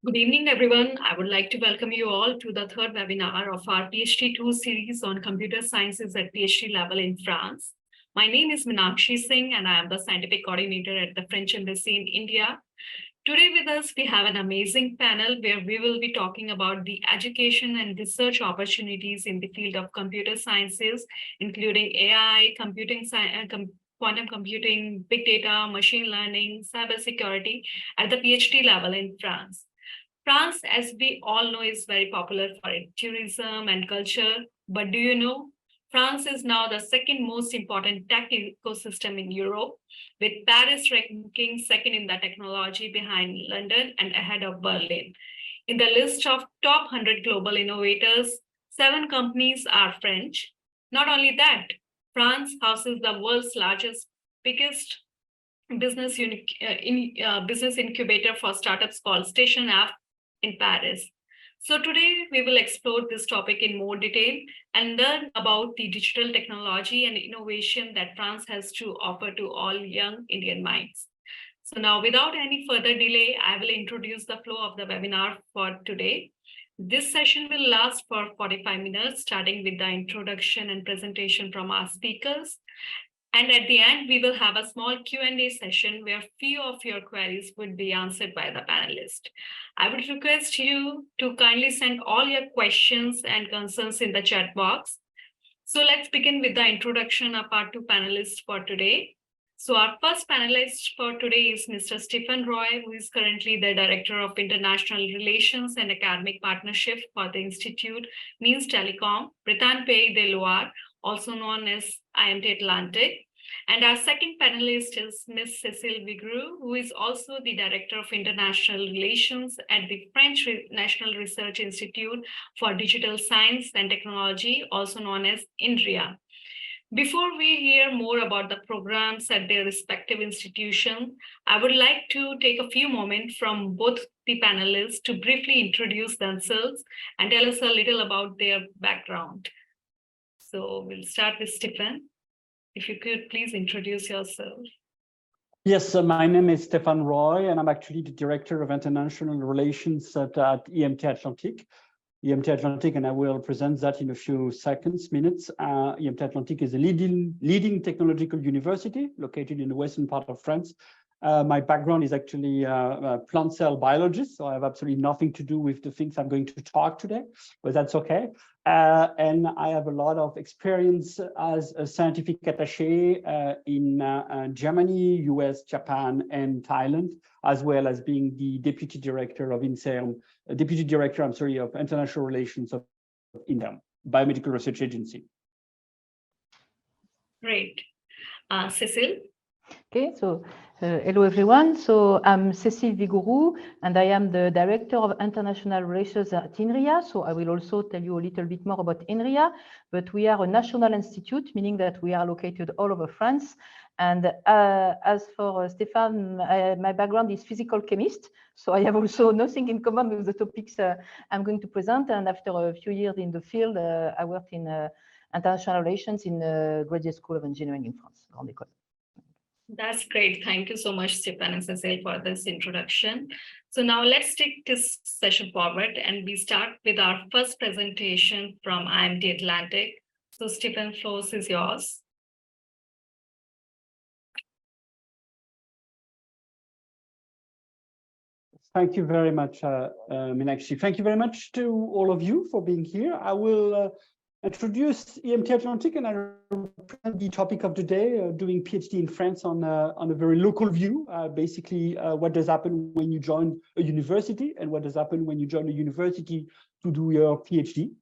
Good evening, everyone. I would like to welcome you all to the third webinar of our PhD 2 series on computer sciences at PhD level in France. My name is Meenakshi Singh, and I am the scientific coordinator at the French Embassy in India. Today with us, we have an amazing panel where we will be talking about the education and research opportunities in the field of computer sciences, including AI, quantum computing, big data, machine learning, cybersecurity at the PhD level in France. France, as we all know, is very popular for its tourism and culture. But do you know, France is now the second most important tech ecosystem in Europe, with Paris ranking second in the technology behind London and ahead of Berlin. In the list of top 100 global innovators, 7 companies are French. Not only that, France houses the world's biggest business incubator for startups called Station F in Paris. So today we will explore this topic in more detail and learn about the digital technology and innovation that France has to offer to all young Indian minds. So now, without any further delay, I will introduce the flow of the webinar for today. This session will last for 45 minutes, starting with the introduction and presentation from our speakers. And at the end, we will have a small Q&A session where few of your queries would be answered by the panelist. I would request you to kindly send all your questions and concerns in the chat box. So let's begin with the introduction of our 2 panelists for today. So our first panelist for today is Mr. Stephen Roy, who is currently the Director of International Relations and Academic Partnership for the Institut Means Telecom, Bretagne Pays de Loire, also known as IMT Atlantic. And our second panelist is Ms. Cécile Vigroux, who is also the Director of International Relations at the French National Research Institute for Digital Science and Technology, also known as Inria. Before we hear more about the programs at their respective institutions, I would like to take a few moments from both the panelists to briefly introduce themselves and tell us a little about their background. So we'll start with Stephen. If you could please introduce yourself. Yes, my name is Stephen Roy, and I'm actually the Director of International Relations at IMT Atlantic. IMT Atlantic, and I will present that in a few minutes. IMT Atlantic is a leading technological university located in the western part of France. My background is actually a plant cell biologist, so I have absolutely nothing to do with the things I'm going to talk today, but that's okay. And I have a lot of experience as a scientific attaché in Germany, US, Japan, and Thailand, as well as being the Deputy Director of International Relations of INRIA, Biomedical Research Agency. Great. Cécile? Okay, so hello everyone. So I'm Cécile Vigroux, and I am the Director of International Relations at Inria. So I will also tell you a little bit more about Inria, but we are a national institute, meaning that we are located all over France. And as for Stefan, my background is physical chemist, so I have also nothing in common with the topics I'm going to present. And after a few years in the field, I worked in international relations in the Graduate School of Engineering in France, Grande École. That's great. Thank you so much, Stephen and Cécile, for this introduction. So now let's take this session forward, and we start with our first presentation from IMT Atlantic. So Stephen, floor is yours. Thank you very much, Meenakshi. Thank you very much to all of you for being here. I will introduce IMT Atlantic, and I present the topic of the day, doing PhD in France on a very local view. Basically, what does happen when you join a university, and what does happen when you join a university to do your PhD.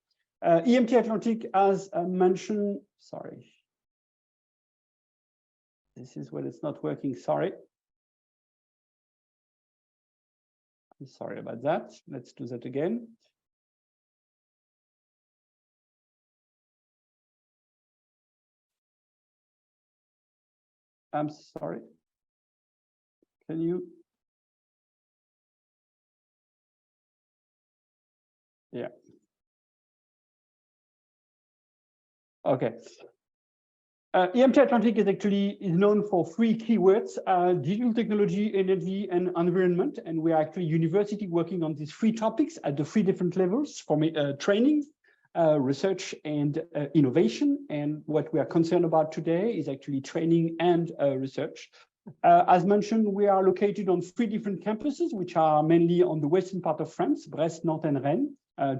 IMT Atlantic, as mentioned, sorry. This is when it's not working, sorry. I'm sorry about that. Let's do that again. I'm sorry. Can you? Yeah. Okay. IMT Atlantic is known for three keywords: digital technology, energy, and environment. And we are actually a university working on these three topics at the three different levels, from training, research, and innovation. And what we are concerned about today is actually training and research. As mentioned, we are located on three different campuses, which are mainly on the western part of France, Brest, Nantes, and Rennes,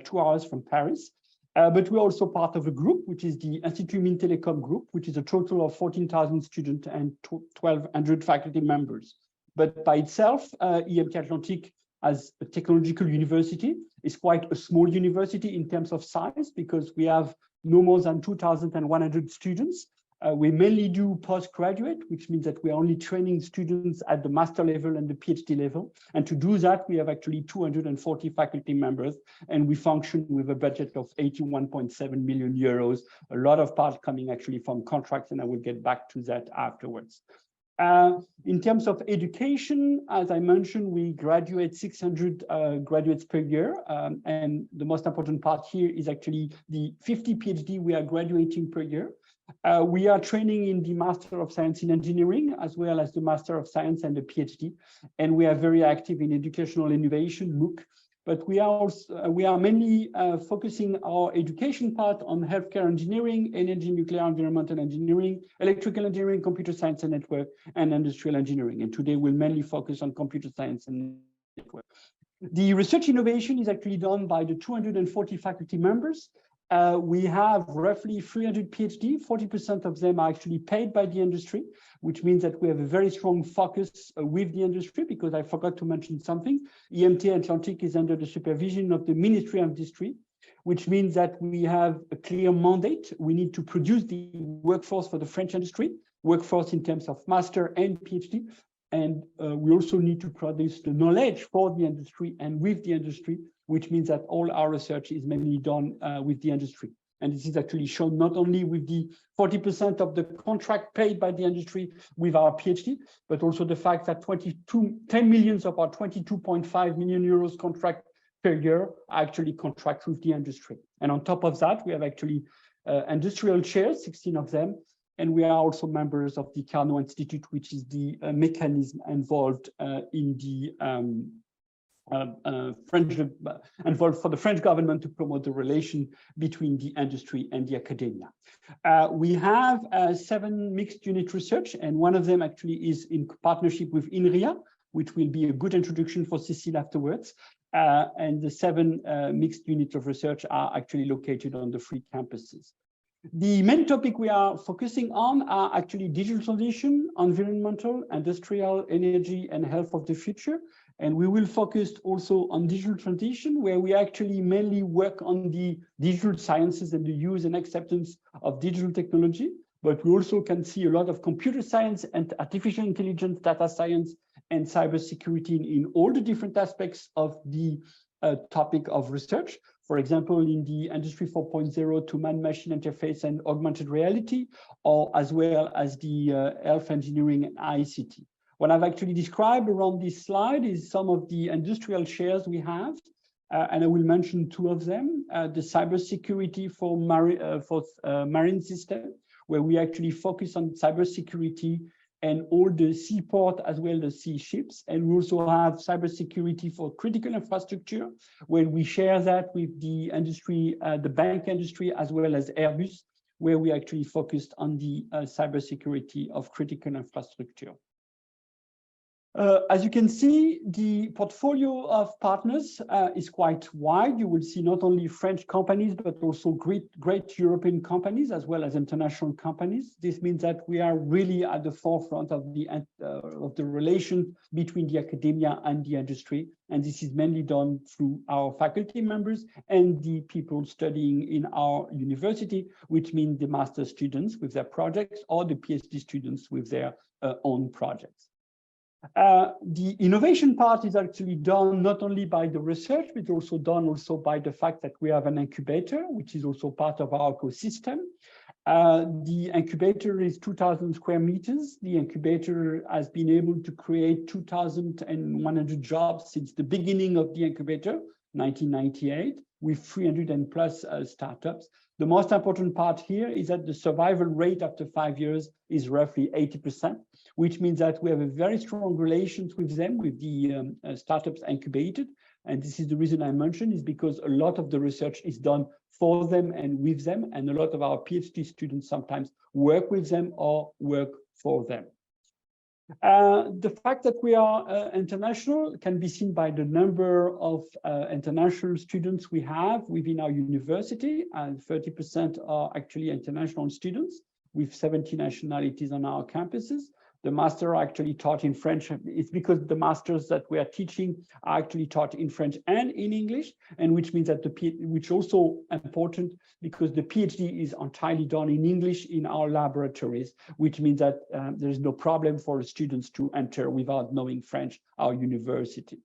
2 hours from Paris. But we're also part of a group, which is the Institut Telecom group, which is a total of 14,000 students and 1,200 faculty members. But by itself, IMT Atlantic, as a technological university, is quite a small university in terms of size, because we have no more than 2,100 students. We mainly do postgraduate, which means that we are only training students at the master level and the PhD level. And to do that, we have actually 240 faculty members, and we function with a budget of 81.7 million euros, a lot of part coming actually from contracts, and I will get back to that afterwards. In terms of education, as I mentioned, we graduate 600 graduates per year. And the most important part here is actually the 50 PhD we are graduating per year. We are training in the Master of Science in Engineering, as well as the Master of Science and the PhD. And we are very active in educational innovation, MOOC. But we are mainly focusing our education part on healthcare engineering, energy, nuclear, environmental engineering, electrical engineering, computer science and network, and industrial engineering. And today we'll mainly focus on computer science and network. The research innovation is actually done by the 240 faculty members. We have roughly 300 PhD, 40% of them are actually paid by the industry, which means that we have a very strong focus with the industry, because I forgot to mention something. IMT Atlantic is under the supervision of the Ministry of Industry, which means that we have a clear mandate. We need to produce the workforce for the French industry, workforce in terms of master and PhD. And we also need to produce the knowledge for the industry and with the industry, which means that all our research is mainly done with the industry. And this is actually shown not only with the 40% of the contract paid by the industry with our PhD, but also the fact that 10 million of our 22.5 million euros contract per year are actually contracts with the industry. And on top of that, we have actually industrial chairs, 16 of them. And we are also members of the Carnot Institute, which is the mechanism involved in the involved for the French government to promote the relation between the industry and the academia. We have 7 mixed unit research, and one of them actually is in partnership with Inria, which will be a good introduction for Cécile afterwards. And the 7 mixed units of research are actually located on the 3 campuses. The main topic we are focusing on are actually digital transition, environmental, industrial, energy, and health of the future. And we will focus also on digital transition, where we actually mainly work on the digital sciences and the use and acceptance of digital technology. But we also can see a lot of computer science and artificial intelligence, data science, and cybersecurity in all the different aspects of the topic of research. For example, in the Industry 4.0 to man-machine interface and augmented reality, or as well as the health engineering and ICT. What I've actually described around this slide is some of the industrial shares we have, and I will mention 2 of them. The cybersecurity for marine system, where we actually focus on cybersecurity and all the seaport as well as sea ships. And we also have cybersecurity for critical infrastructure, where we share that with the industry, the bank industry, as well as Airbus, where we actually focused on the cybersecurity of critical infrastructure. As you can see, the portfolio of partners is quite wide. You will see not only French companies, but also great European companies, as well as international companies. This means that we are really at the forefront of the relation between the academia and the industry. And this is mainly done through our faculty members and the people studying in our university, which means the master students with their projects or the PhD students with their own projects. The innovation part is actually done not only by the research, but also done by the fact that we have an incubator, which is also part of our ecosystem. The incubator is 2,000 square meters. The incubator has been able to create 2,100 jobs since the beginning of the incubator, 1998, with 300+ startups. The most important part here is that the survival rate after 5 years is roughly 80%, which means that we have a very strong relations with them, with the startups incubated. And this is the reason I mentioned, is because a lot of the research is done for them and with them, and a lot of our PhD students sometimes work with them or work for them. The fact that we are international can be seen by the number of international students we have within our university, and 30% are actually international students with 70 nationalities on our campuses. The masters are actually taught in French. It's because the masters that we are teaching are actually taught in French and in English, and which means that which also important because the PhD is entirely done in English in our laboratories, which means that there is no problem for the students to enter without knowing French, our university.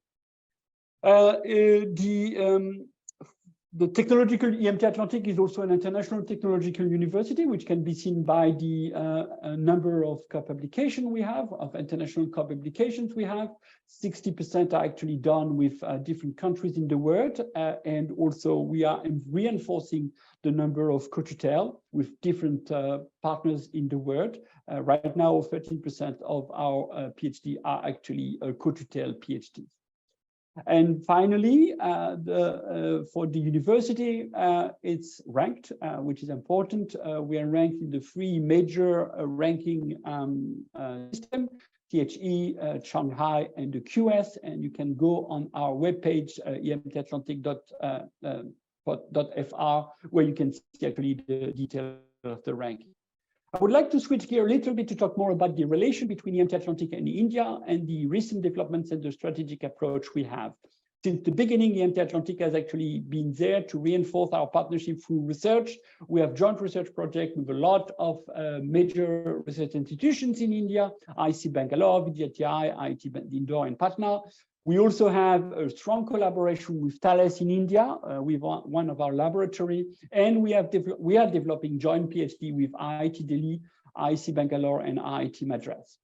The technological IMT Atlantic is also an international technological university, which can be seen by the number of co-publications we have, of international co-publications we have. 60% are actually done with different countries in the world. And also we are reinforcing the number of co-tutel with different partners in the world. Right now, 13% of our PhD are actually co-tutel PhDs. And finally, for the university, it's ranked, which is important. We are ranked in the 3 major ranking system, THE, Shanghai, and the QS. And you can go on our webpage, imtatlantic.fr, where you can see actually the details of the ranking. I would like to switch gear a little bit to talk more about the relation between IMT Atlantic and India and the recent developments and the strategic approach we have. Since the beginning, IMT Atlantic has actually been there to reinforce our partnership through research. We have joint research projects with a lot of major research institutions in India, IIT Bangalore, VJTI, IIT Indore, and Patna. We also have a strong collaboration with Thales in India, with one of our laboratory, and we are developing joint PhD with IIT Delhi, IIT Bangalore, and IIT Madras.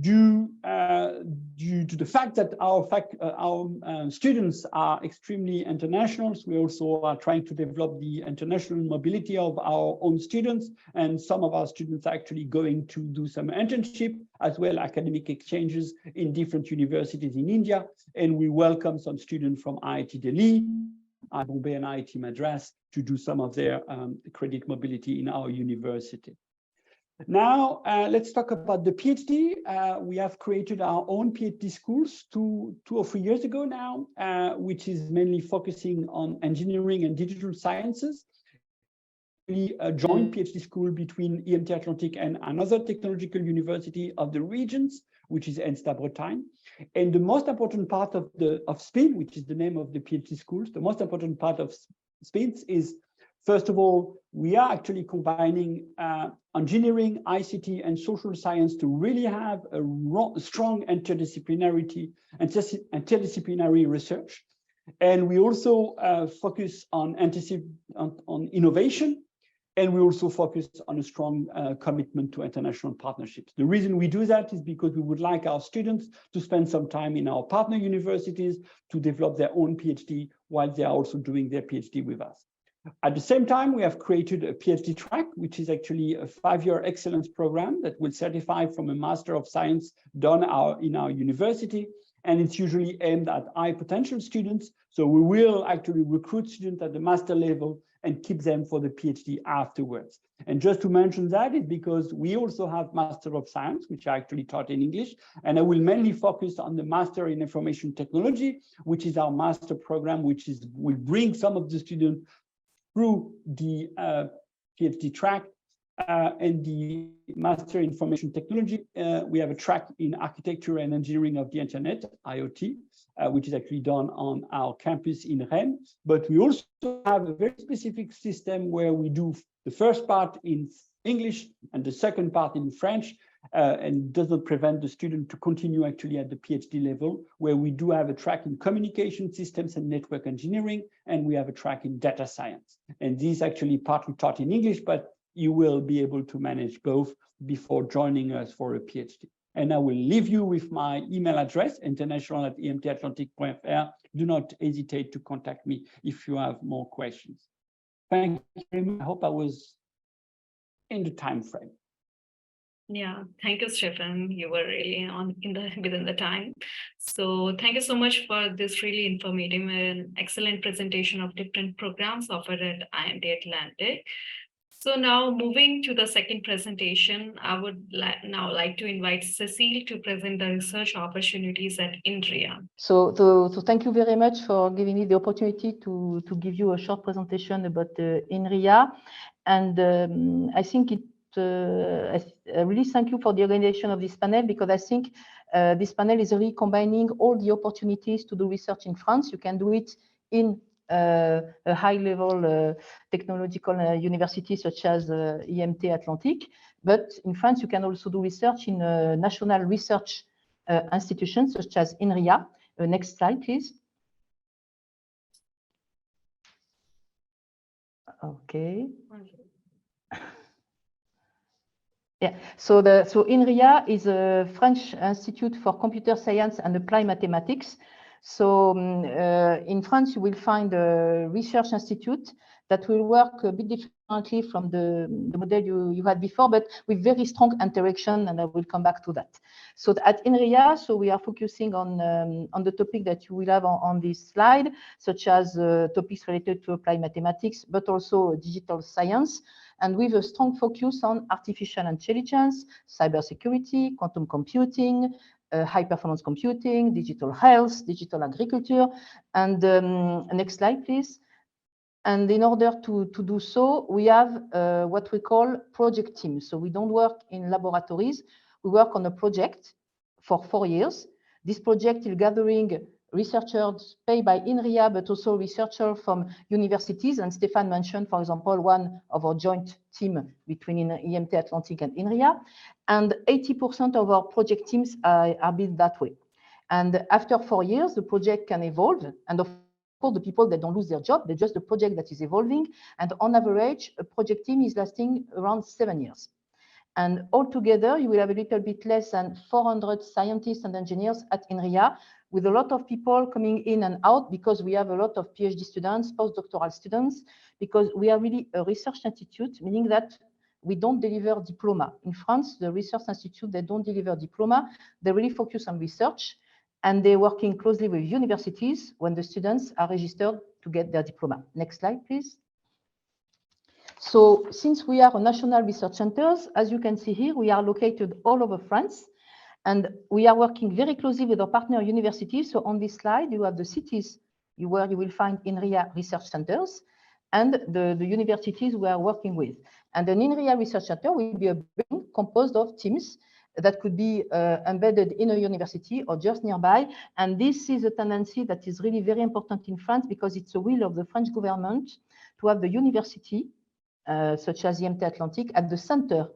Due to the fact that our students are extremely international, we also are trying to develop the international mobility of our own students, and some of our students are actually going to do some internship as well academic exchanges in different universities in India, and we welcome some students from IIT Delhi, IIT Bombay, and IIT Madras to do some of their credit mobility in our university. Now, let's talk about the PhD. We have created our own PhD schools two or 3 years ago now, which is mainly focusing on engineering and digital sciences. A joint PhD school between IMT Atlantic and another technological university of the regions, which is ENSTA Bretagne. And the most important part of SPIN, which is the name of the PhD schools, the most important part of SPIN is, first of all, we are actually combining engineering, ICT, and social science to really have a strong interdisciplinary research. And we also focus on innovation, and we also focus on a strong commitment to international partnerships. The reason we do that is because we would like our students to spend some time in our partner universities to develop their own PhD while they are also doing their PhD with us. At the same time, we have created a PhD track, which is actually a 5-year excellence program that will certify from a Master of Science done in our university. And it's usually aimed at high potential students. So we will actually recruit students at the master level and keep them for the PhD afterwards. And just to mention that is because we also have Master of Science, which are actually taught in English. And I will mainly focus on the Master in Information Technology, which is our master program, which will bring some of the students through the PhD track and the Master in Information Technology. We have a track in Architecture and Engineering of the Internet, IoT, which is actually done on our campus in Rennes. But we also have a very specific system where we do the first part in English and the second part in French, and does not prevent the student to continue actually at the PhD level, where we do have a track in communication systems and network engineering, and we have a track in data science. And these actually partly taught in English, but you will be able to manage both before joining us for a PhD. And I will leave you with my email address, international@imtatlantic.fr. Do not hesitate to contact me if you have more questions. Thank you very much. I hope I was in the time frame. Yeah, thank you, Stefan. You were really within the time. So thank you so much for this really informative and excellent presentation of different programs offered at IMT Atlantic. So now moving to the second presentation, I would now like to invite Cecile to present the research opportunities at Inria. So thank you very much for giving me the opportunity to give you a short presentation about Inria. And I think I really thank you for the organization of this panel, because I think this panel is really combining all the opportunities to do research in France. You can do it in a high-level technological university such as IMT Atlantic, but in France you can also do research in national research institutions such as Inria. Next slide, please. Okay. Yeah, so Inria is a French Institute for Computer Science and Applied Mathematics. So in France, you will find a research institute that will work a bit differently from the model you had before, but with very strong interaction, and I will come back to that. So at Inria, so we are focusing on the topic that you will have on this slide, such as topics related to applied mathematics, but also digital science, and with a strong focus on artificial intelligence, cybersecurity, quantum computing, high performance computing, digital health, digital agriculture. And next slide, please. And in order to do so, we have what we call project teams. So we don't work in laboratories. We work on a project for 4 years. This project is gathering researchers paid by Inria, but also researchers from universities. And Stefan mentioned, for example, one of our joint team between IMT Atlantic and Inria. And 80% of our project teams are built that way. And after 4 years, the project can evolve. And of course, the people that don't lose their job, they're just a project that is evolving. And on average, a project team is lasting around 7 years. And altogether, you will have a little bit less than 400 scientists and engineers at Inria, with a lot of people coming in and out, because we have a lot of PhD students, postdoctoral students, because we are really a research institute, meaning that we don't deliver diploma. In France, the research institute, they don't deliver diploma. They really focus on research, and they're working closely with universities when the students are registered to get their diploma. Next slide, please. So since we are a national research centers, as you can see here, we are located all over France, and we are working very closely with our partner universities. So on this slide, you have the cities where you will find Inria research centers and the universities we are working with. And an Inria research center will be a building composed of teams that could be embedded in a university or just nearby. And this is a tendency that is really very important in France, because it's a will of the French government to have the university, such as IMT Atlantic, at the center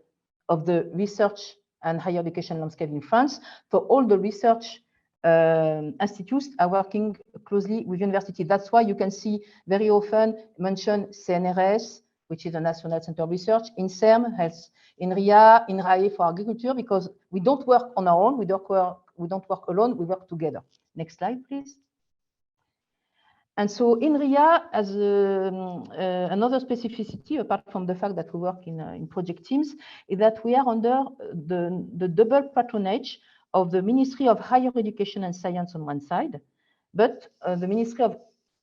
of the research and higher education landscape in France. For all the research institutes are working closely with university. That's why you can see very often mention CNRS, which is a National Center of Research, INSERM, Health, Inria, Inria for agriculture, because we don't work on our own, we don't work alone, we work together. Next slide, please. And so Inria has another specificity, apart from the fact that we work in project teams, is that we are under the double patronage of the Ministry of Higher Education and Science on one side, but the Ministry of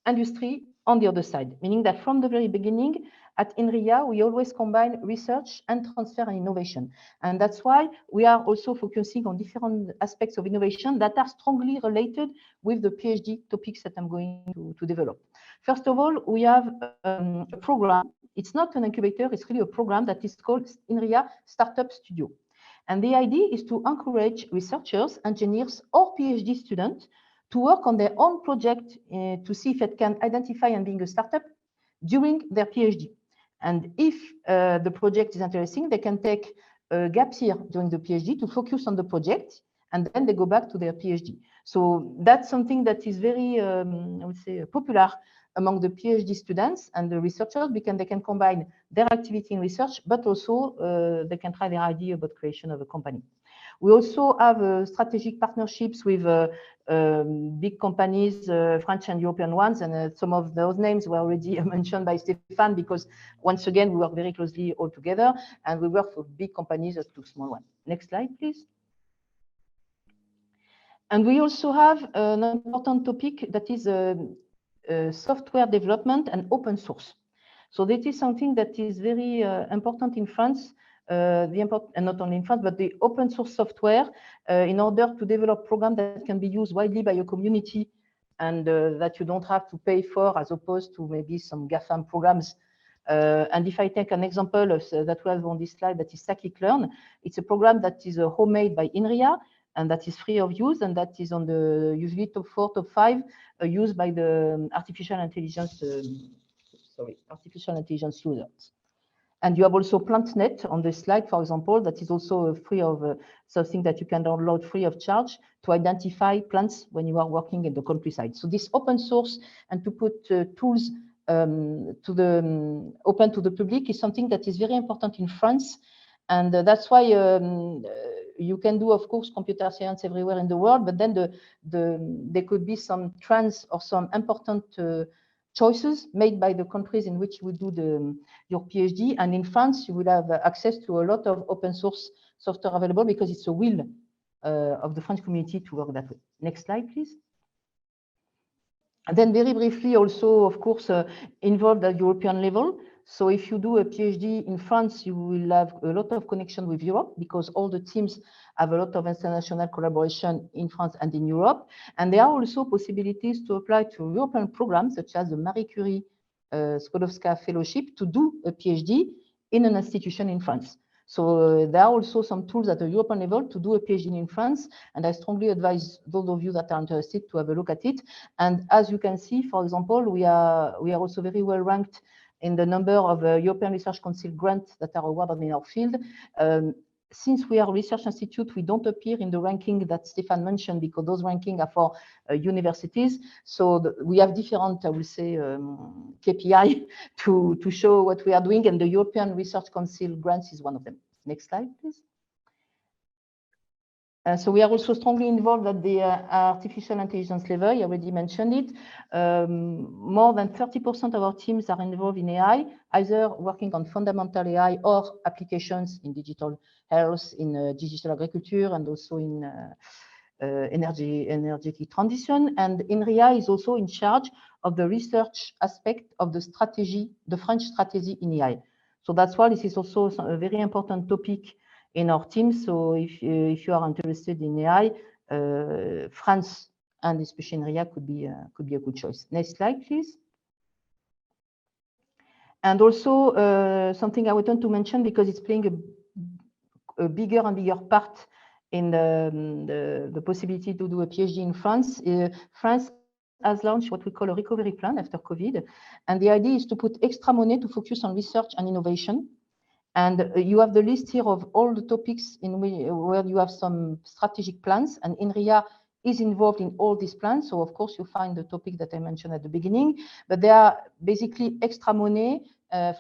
Industry on the other side, meaning that from the very beginning, at Inria, we always combine research and transfer and innovation. And that's why we are also focusing on different aspects of innovation that are strongly related with the PhD topics that I'm going to develop. First of all, we have a program. It's not an incubator, it's really a program that is called Inria Startup Studio. And the idea is to encourage researchers, engineers, or PhD students to work on their own project to see if it can identify and being a startup during their PhD. And if the project is interesting, they can take a gap year during the PhD to focus on the project, and then they go back to their PhD. So that's something that is very, I would say, popular among the PhD students and the researchers, because they can combine their activity in research, but also they can try their idea about creation of a company. We also have strategic partnerships with big companies, French and European ones, and some of those names were already mentioned by Stéphane, because once again, we work very closely all together, and we work for big companies as to small ones. Next slide, please. And we also have an important topic that is software development and open source. So that is something that is very important in France, and not only in France, but the open source software in order to develop programs that can be used widely by a community and that you don't have to pay for, as opposed to maybe some GAFAM programs. And if I take an example of, that we have on this slide, that is Scikit-learn, it's a program that is homemade by Inria, and that is free of use, and that is on the usually top 4, top 5 used by the artificial intelligence users. And you have also PlantNet on the slide, for example, that is also free of something that you can download free of charge to identify plants when you are working in the countryside. So this open source and to put tools open to the public is something that is very important in France. And that's why you can do, of course, computer science everywhere in the world, but then there could be some trends or some important choices made by the countries in which you would do your PhD. And in France, you will have access to a lot of open source software available, because it's a will of the French community to work that way. Next slide, please. And then very briefly also, of course, involved at European level. So if you do a PhD in France, you will have a lot of connection with Europe, because all the teams have a lot of international collaboration in France and in Europe. And there are also possibilities to apply to European programs, such as the Marie Curie Skłodowska Fellowship, to do a PhD in an institution in France. So there are also some tools at the European level to do a PhD in France, and I strongly advise those of you that are interested to have a look at it. And as you can see, for example, we are also very well ranked in the number of European Research Council grants that are awarded in our field. Since we are a research institute, we don't appear in the ranking that Stéphane mentioned, because those rankings are for universities. So we have different, I will say, KPI to show what we are doing, and the European Research Council grants is one of them. Next slide, please. So we are also strongly involved at the artificial intelligence level. I already mentioned it. More than 30% of our teams are involved in AI, either working on fundamental AI or applications in digital health, in digital agriculture, and also in energy transition. And Inria is also in charge of the research aspect of the strategy, the French strategy in AI. So that's why this is also a very important topic in our team. So if you are interested in AI, France and especially Inria could be a good choice. Next slide, please. And also something I want to mention, because it's playing a bigger and bigger part in the possibility to do a PhD in France. France has launched what we call a recovery plan after COVID, and the idea is to put extra money to focus on research and innovation. And you have the list here of all the topics in where you have some strategic plans, and Inria is involved in all these plans. So of course you find the topic that I mentioned at the beginning, but there are basically extra money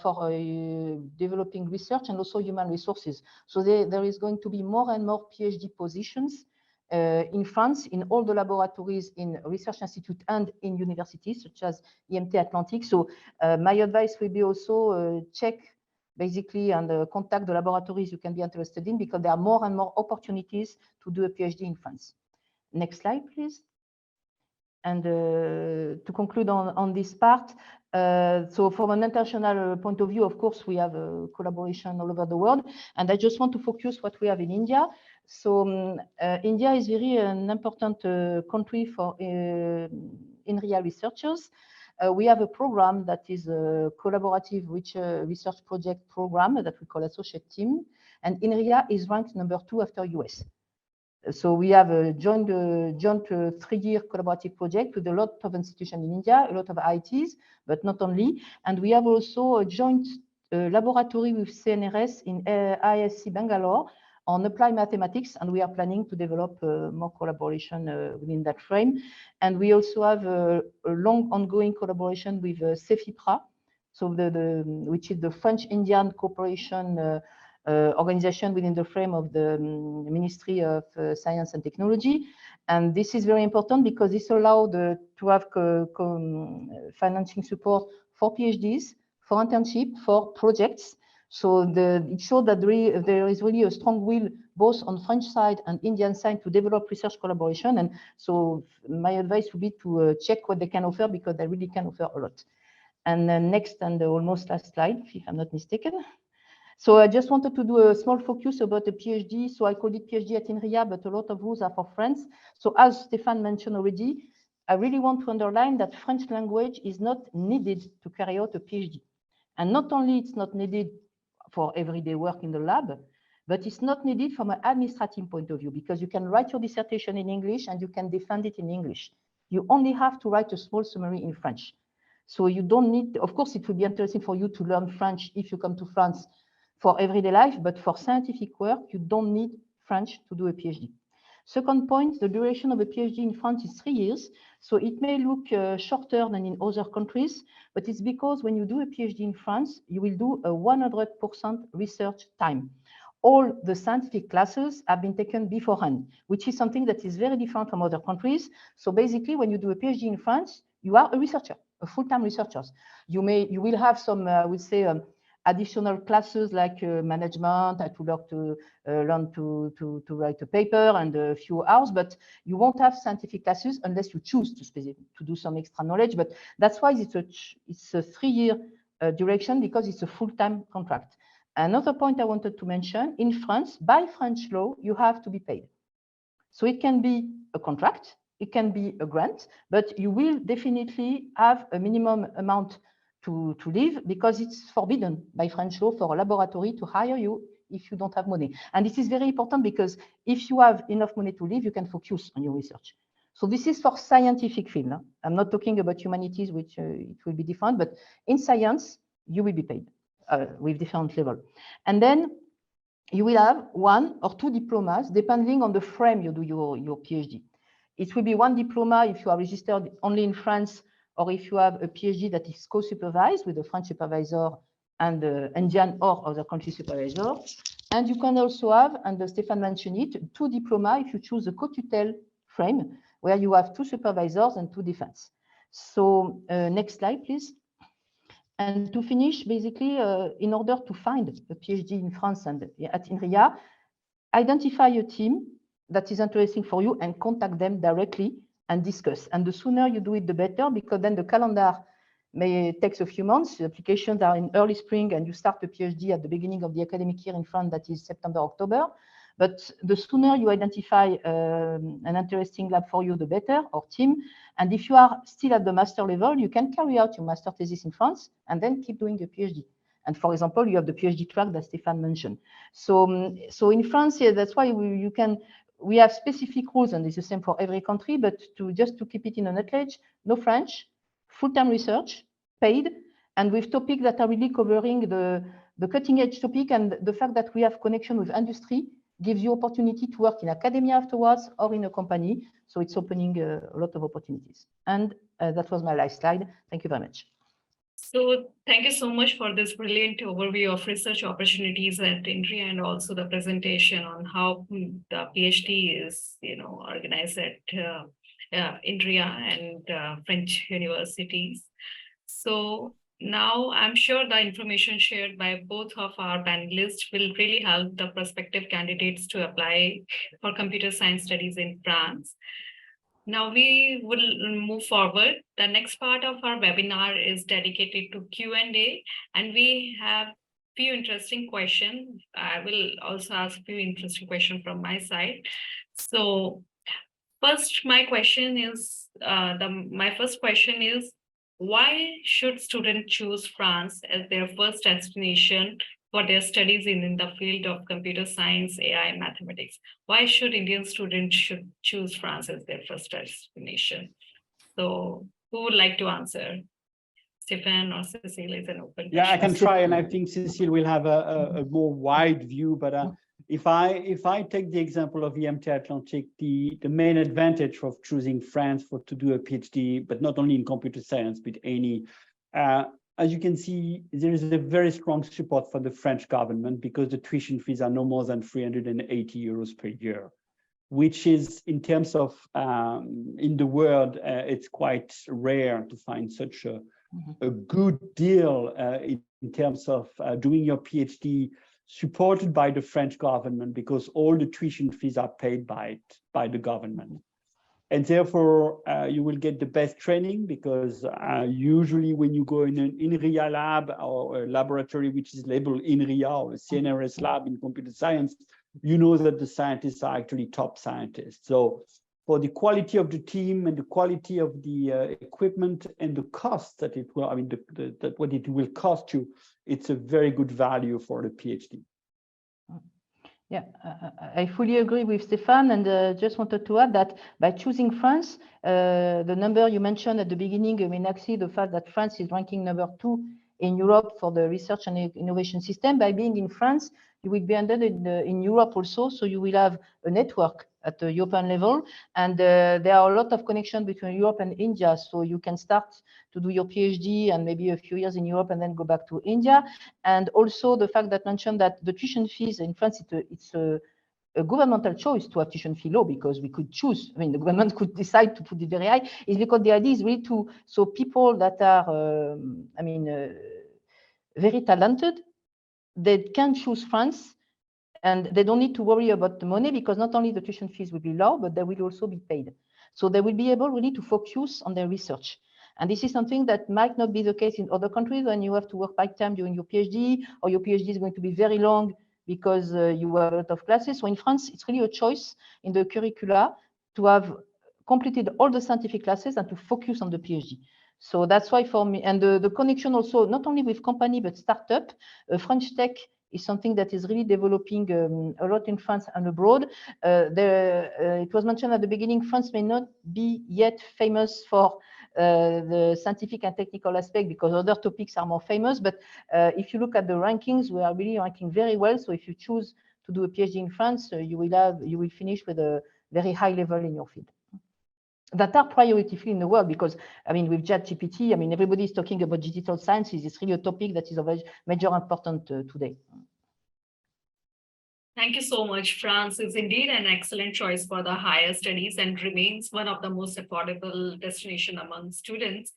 for developing research and also human resources. So there is going to be more and more PhD positions in France, in all the laboratories, in research institute and in universities such as IMT Atlantic. So my advice will be also check basically and contact the laboratories you can be interested in, because there are more and more opportunities to do a PhD in France. Next slide, please. And to conclude on this part, so from an international point of view, of course, we have a collaboration all over the world, and I just want to focus what we have in India. So India is very an important country for Inria researchers. We have a program that is a collaborative research project program that we call Associate Team, and Inria is ranked #2 after US. So we have a joint 3-year collaborative project with a lot of institutions in India, a lot of IITs, but not only. And we have also a joint laboratory with CNRS in ISC Bangalore on applied mathematics, and we are planning to develop more collaboration within that frame. And we also have a long ongoing collaboration with CEFIPRA, so which is the French-Indian cooperation organization within the frame of the Ministry of Science and Technology. And this is very important because this allows to have financing support for PhDs, for internship, for projects. So it showed that there is really a strong will both on French side and Indian side to develop research collaboration. And so my advice would be to check what they can offer, because they really can offer a lot. And then next, and almost last slide, if I'm not mistaken. So I just wanted to do a small focus about the PhD. So I called it PhD at Inria, but a lot of rules are for France. So as Stéphane mentioned already, I really want to underline that French language is not needed to carry out a PhD. And not only it's not needed for everyday work in the lab, but it's not needed from an administrative point of view, because you can write your dissertation in English and you can defend it in English. You only have to write a small summary in French. So you don't need, of course, it would be interesting for you to learn French if you come to France for everyday life, but for scientific work, you don't need French to do a PhD. Second point, the duration of a PhD in France is 3 years. So it may look shorter than in other countries, but it's because when you do a PhD in France, you will do a 100% research time. All the scientific classes have been taken beforehand, which is something that is very different from other countries. So basically, when you do a PhD in France, you are a researcher, a full-time researcher. You will have some, I would say, additional classes like management, to learn to write a paper and a few hours, but you won't have scientific classes unless you choose to do some extra knowledge. But that's why it's a 3-year duration, because it's a full-time contract. Another point I wanted to mention, in France, by French law, you have to be paid. So it can be a contract, it can be a grant, but you will definitely have a minimum amount to live, because it's forbidden by French law for a laboratory to hire you if you don't have money. And this is very important, because if you have enough money to live, you can focus on your research. So this is for scientific field. I'm not talking about humanities, which it will be different, but in science, you will be paid with different level. And then you will have 1 or 2 diplomas, depending on the frame you do your PhD. It will be 1 diploma if you are registered only in France, or if you have a PhD that is co-supervised with a French supervisor and Indian or other country supervisor. And you can also have, and Stéphane mentioned it, 2 diploma if you choose a co-tutel frame, where you have 2 supervisors and 2 defense. So next slide, please. And to finish, basically, in order to find a PhD in France and at Inria, identify a team that is interesting for you and contact them directly and discuss. And the sooner you do it, the better, because then the calendar may take a few months. The applications are in early spring, and you start the PhD at the beginning of the academic year in France, that is September, October. But the sooner you identify an interesting lab for you, the better, or team. And if you are still at the master level, you can carry out your master thesis in France and then keep doing the PhD. And for example, you have the PhD track that Stéphane mentioned. So in France, yeah, that's why we have specific rules, and it's the same for every country, but just to keep it in a nutshell, no French, full-time research, paid, and with topics that are really covering the cutting edge topic, and the fact that we have connection with industry gives you opportunity to work in academia afterwards or in a company. So it's opening a lot of opportunities. And that was my last slide. Thank you very much. So thank you so much for this brilliant overview of research opportunities at Inria, and also the presentation on how the PhD is, organized at Inria and French universities. So now I'm sure the information shared by both of our panelists will really help the prospective candidates to apply for computer science studies in France. Now we will move forward. The next part of our webinar is dedicated to Q&A, and we have few interesting questions. I will also ask a few interesting questions from my side. So first, my first question is, why should students choose France as their first destination for their studies in the field of computer science, AI, and mathematics? Why should Indian students choose France as their first destination? So who would like to answer? Stéphane or Cécile is an open question. Yeah, I can try, and I think Cécile will have a more wide view, but if I take the example of IMT Atlantic, the main advantage of choosing France to do a PhD, but not only in computer science, but any, as you can see, there is a very strong support for the French government, because the tuition fees are no more than 380 euros per year. which is in terms of in the world, it's quite rare to find such a good deal in terms of doing your PhD supported by the French government, because all the tuition fees are paid by the government. And therefore, you will get the best training, because usually when you go in an Inria lab or a laboratory which is labeled Inria or a CNRS lab in computer science, you know that the scientists are actually top scientists. So for the quality of the team and the quality of the equipment and the cost that it will, I mean, that what it will cost you, it's a very good value for the PhD. Yeah, I fully agree with Stéphane, and just wanted to add that by choosing France, the number you mentioned at the beginning, I mean, actually the fact that France is ranking #2 in Europe for the research and innovation system, by being in France, you will be embedded in Europe also, so you will have a network at the European level, and there are a lot of connections between Europe and India, so you can start to do your PhD and maybe a few years in Europe and then go back to India. And also the fact that mentioned that the tuition fees in France, it's a governmental choice to have tuition fee low, because we could choose, I mean, the government could decide to put it very high, is because the idea is really to, so people that are, I mean, very talented, they can choose France, and they don't need to worry about the money, because not only the tuition fees will be low, but they will also be paid. So they will be able really to focus on their research. And this is something that might not be the case in other countries, when you have to work part-time during your PhD, or your PhD is going to be very long because you have a lot of classes. So in France, it's really a choice in the curricula to have completed all the scientific classes and to focus on the PhD. So that's why for me, and the connection also, not only with company, but startup, French tech is something that is really developing a lot in France and abroad. It was mentioned at the beginning, France may not be yet famous for the scientific and technical aspect, because other topics are more famous. But if you look at the rankings, we are really ranking very well. So if you choose to do a PhD in France, you will finish with a very high level in your field. That are priority field in the world, because I mean, with ChatGPT, I mean, everybody is talking about digital sciences. It's really a topic that is of major importance today. Thank you so much. France is indeed an excellent choice for the higher studies and remains one of the most affordable destination among students.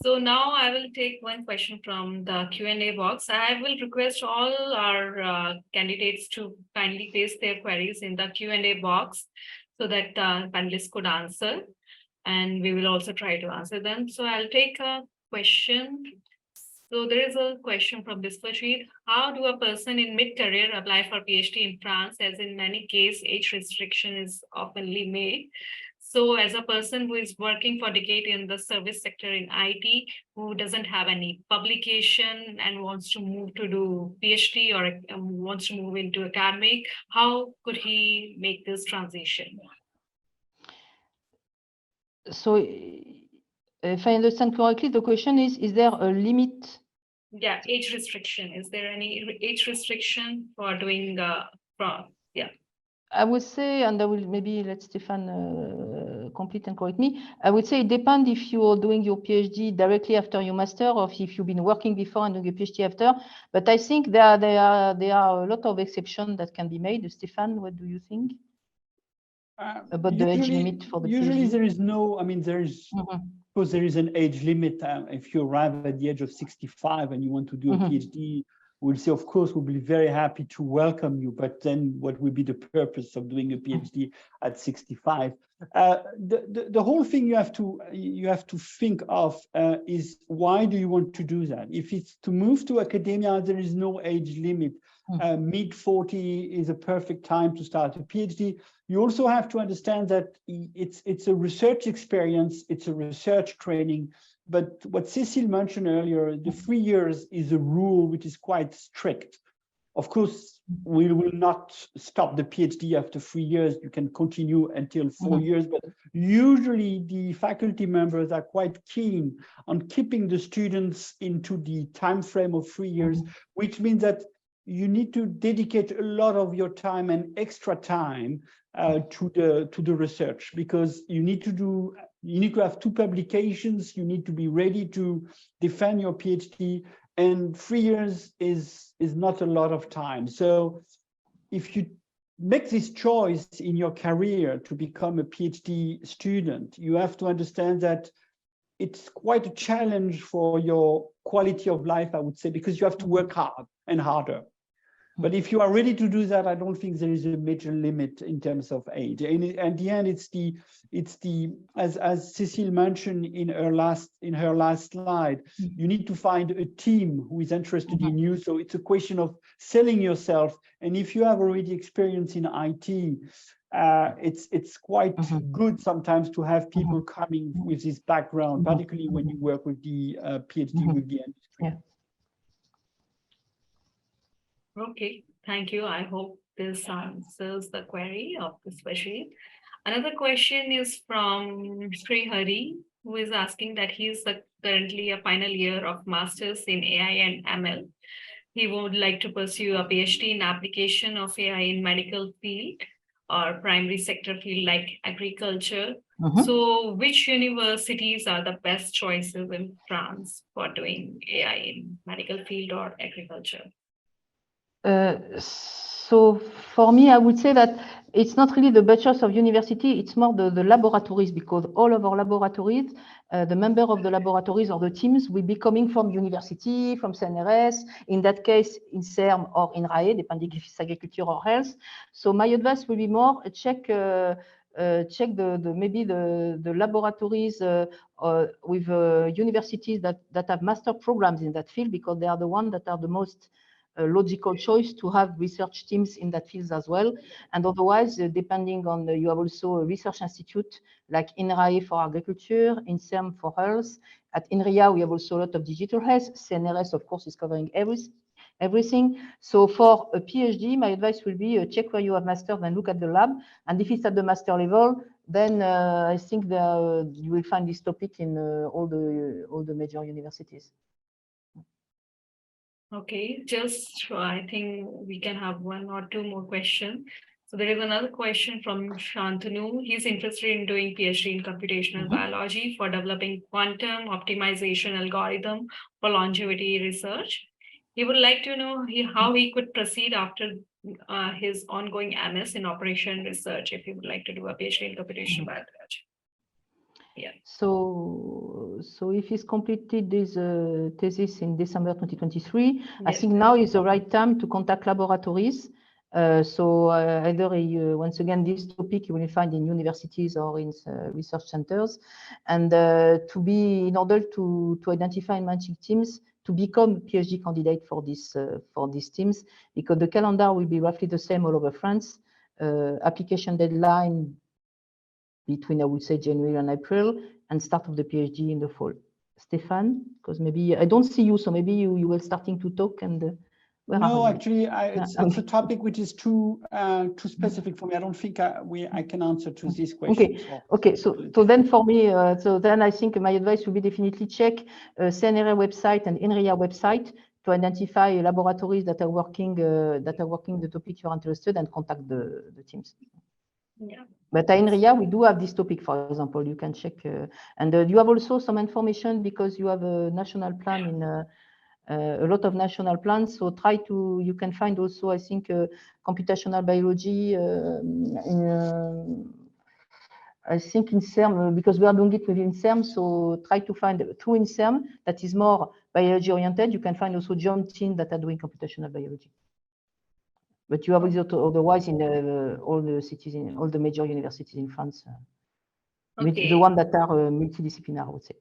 So now I will take one question from the Q&A box. I will request all our candidates to kindly paste their queries in the Q&A box, so that panelists could answer, and we will also try to answer them. So I'll take a question. So there is a question from this sheet. How do a person in mid-career apply for PhD in France, as in many cases, age restriction is oftenly made? So as a person who is working for decades in the service sector in IT, who doesn't have any publication and wants to move to do PhD, or wants to move into academic, how could he make this transition? So if I understand correctly, the question is there a limit? Yeah, age restriction. Is there any age restriction for doing yeah? I would say, and I will maybe let Stéphane complete and correct me. I would say it depends if you are doing your PhD directly after your master, or if you've been working before and doing a PhD after. But I think there are a lot of exceptions that can be made. Stéphane, what do you think about the age limit for the usually PhD? There is no, I mean, there is, because there is an age limit. If you arrive at the age of 65 and you want to do a PhD, we'll say, of course, we'll be very happy to welcome you. But then what will be the purpose of doing a PhD at 65? The whole thing you have to think of is, why do you want to do that? If it's to move to academia, there is no age limit. Mid-40 is a perfect time to start a PhD. You also have to understand that it's a research experience, it's a research training. But what Cécile mentioned earlier, the 3 years is a rule which is quite strict. Of course, we will not stop the PhD after 3 years. You can continue until 4 years, but usually the faculty members are quite keen on keeping the students into the time frame of 3 years, which means that you need to dedicate a lot of your time and extra time to the research, because you need to have 2 publications, you need to be ready to defend your PhD, and 3 years is not a lot of time. So if you make this choice in your career to become a PhD student, you have to understand that it's quite a challenge for your quality of life, I would say, because you have to work hard and harder. But if you are ready to do that, I don't think there is a major limit in terms of age. And at the end, it's the as Cécile mentioned in her last slide, you need to find a team who is interested in you. So it's a question of selling yourself. And if you have already experience in IT, it's quite good sometimes to have people coming with this background, particularly when you work with the PhD with the industry. Yeah. Okay, thank you. I hope this answers the query of the specialist. Another question is from Sri Hari, who is asking that he is currently a final year of Masters in AI and ML. He would like to pursue a PhD in application of AI in medical field or primary sector field like agriculture. So which universities are the best choices in France for doing AI in medical field or agriculture? So for me, I would say that it's not really the best choice of university, it's more the laboratories, because all of our laboratories, the member of the laboratories or the teams will be coming from university, from CNRS, in that case, INSERM or Inria, depending if it's agriculture or health. So my advice will be more check maybe the laboratories with universities that have master programs in that field, because they are the ones that are the most logical choice to have research teams in that field as well. And otherwise, depending on you have also a research institute like Inria for agriculture, INSERM for health. At Inria, we have also a lot of digital health. CNRS, of course, is covering everything. So for a PhD, my advice will be check where you have master, then look at the lab. And if it's at the master level, then I think you will find this topic in all the major universities. Okay, just I think we can have one or two more questions. So there is another question from Shantanu. He's interested in doing PhD in computational biology for developing quantum optimization algorithm for longevity research. He would like to know how he could proceed after his ongoing MS in operation research if he would like to do a PhD in computational biology. Yeah. So if he's completed this thesis in December 2023, I think now is the right time to contact laboratories. Either once again, this topic you will find in universities or in research centers, and in order to identify and matching teams to become PhD candidate for these teams, because the calendar will be roughly the same all over France. Application deadline between, I would say, January and April, and start of the PhD in the fall. Stefan, because maybe I don't see you, so maybe you were starting to talk and. No, actually, it's a topic which is too specific for me. I don't think I can answer to this question. Okay. So then for me, then I think my advice would be definitely check CNRA website and Inria website to identify laboratories that are working the topic you're interested in and contact the teams. Yeah. But at Inria, we do have this topic, for example, you can check. And you have also some information because you have a national plan in a lot of national plans. So you can find also, I think, computational biology I think in CERM, because we are doing it within CERM. So try to find through in CERM that is more biology oriented. You can find also joint teams that are doing computational biology. But you have otherwise in all the cities, in all the major universities in France, the one that are multidisciplinary, I would say.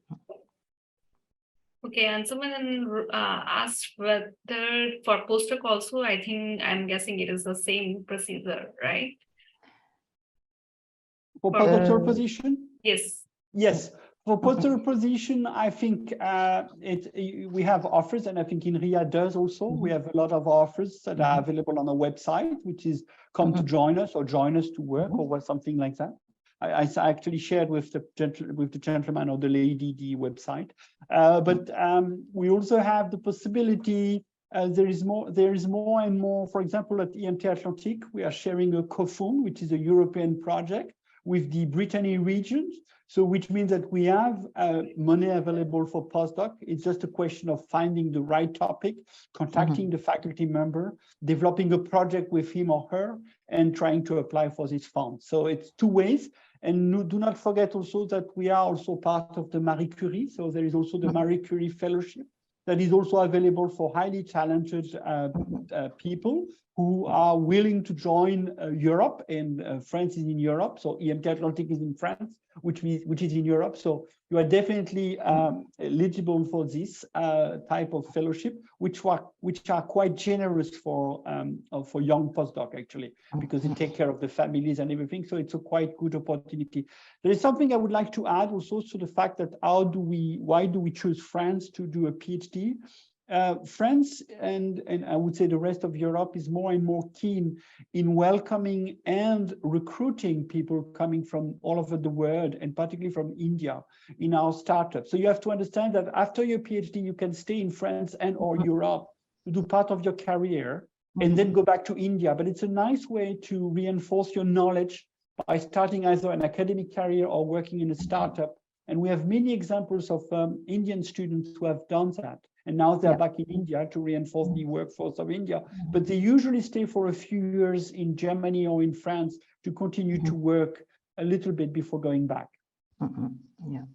Okay, and someone asked whether for postdoc also, I think I'm guessing it is the same procedure, right? For postdoctoral position? Yes. Yes. For postdoctoral position, I think we have offers, and I think Inria does also. We have a lot of offers that are available on our website, which is come to join us or join us to work or something like that. I actually shared with the gentleman or the lady the website. But we also have the possibility. There is more and more. For example, at IMT Atlantic, we are sharing a COFON, which is a European project, with the Brittany region. So which means that we have money available for postdoc. It's just a question of finding the right topic, contacting the faculty member, developing a project with him or her, and trying to apply for this fund. So it's two ways. And do not forget also that we are also part of the Marie Curie. So there is also the Marie Curie Fellowship that is also available for highly talented people who are willing to join Europe, and France is in Europe. So IMT Atlantic is in France, which is in Europe. So you are definitely eligible for this type of fellowship, which are quite generous for young postdoc actually, because they take care of the families and everything. So it's a quite good opportunity. There is something I would like to add also to the fact that why do we choose France to do a PhD? France and I would say the rest of Europe is more and more keen in welcoming and recruiting people coming from all over the world, and particularly from India in our startups. So you have to understand that after your PhD, you can stay in France and or Europe to do part of your career and then go back to India. But it's a nice way to reinforce your knowledge by starting either an academic career or working in a startup. And we have many examples of Indian students who have done that. And now they're back in India to reinforce the workforce of India. But they usually stay for a few years in Germany or in France to continue to work a little bit before going back. Yeah.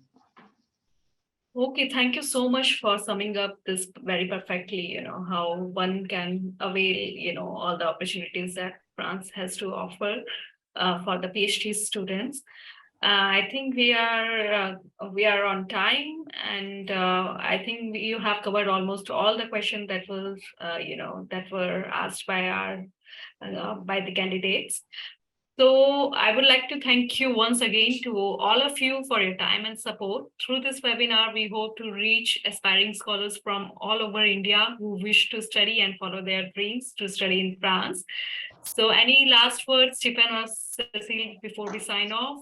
Okay, thank you so much for summing up this very perfectly, how one can avail, all the opportunities that France has to offer for the PhD students. I think we are on time, and I think you have covered almost all the questions that was that were asked by the candidates. So I would like to thank you once again to all of you for your time and support. Through this webinar, we hope to reach aspiring scholars from all over India who wish to study and follow their dreams to study in France. So any last words, Stephen or Cecile, before we sign off,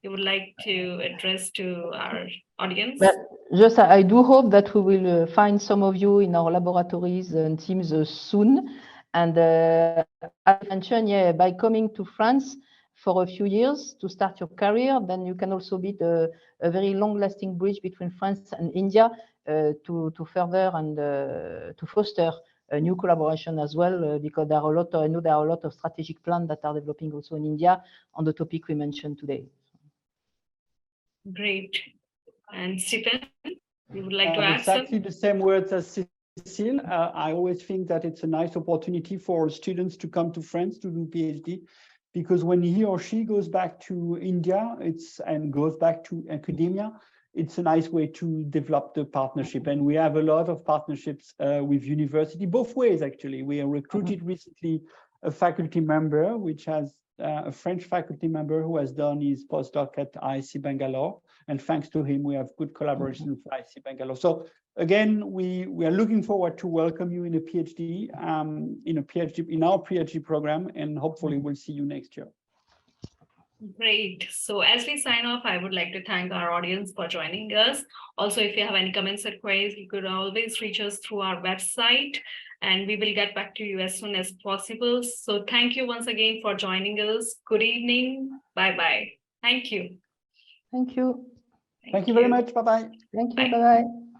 you would like to address to our audience? Well, I do hope that we will find some of you in our laboratories and teams soon. And I mentioned, by coming to France for a few years to start your career, then you can also build a very long-lasting bridge between France and India to further and to foster a new collaboration as well, because there are I know there are a lot of strategic plans that are developing also in India on the topic we mentioned today. Great. And Stephen, you would like to add exactly the same words as Cecile. I always think that it's a nice opportunity for students to come to France to do PhD, because when he or she goes back to India and goes back to academia, it's a nice way to develop the partnership. And we have a lot of partnerships with university, both ways actually. We recruited recently a faculty member, which has a French faculty member who has done his postdoc at IIC Bangalore. And thanks to him, we have good collaboration with IIC Bangalore. So again, we are looking forward to welcome you in a PhD, in our PhD program, and hopefully we'll see you next year. Great. So as we sign off, I would like to thank our audience for joining us. Also, if you have any comments or queries, you could always reach us through our website, and we will get back to you as soon as possible. So thank you once again for joining us. Good evening. Bye-bye. Thank you. Thank you. Thank you very much. Bye-bye. Thank you. Bye-bye.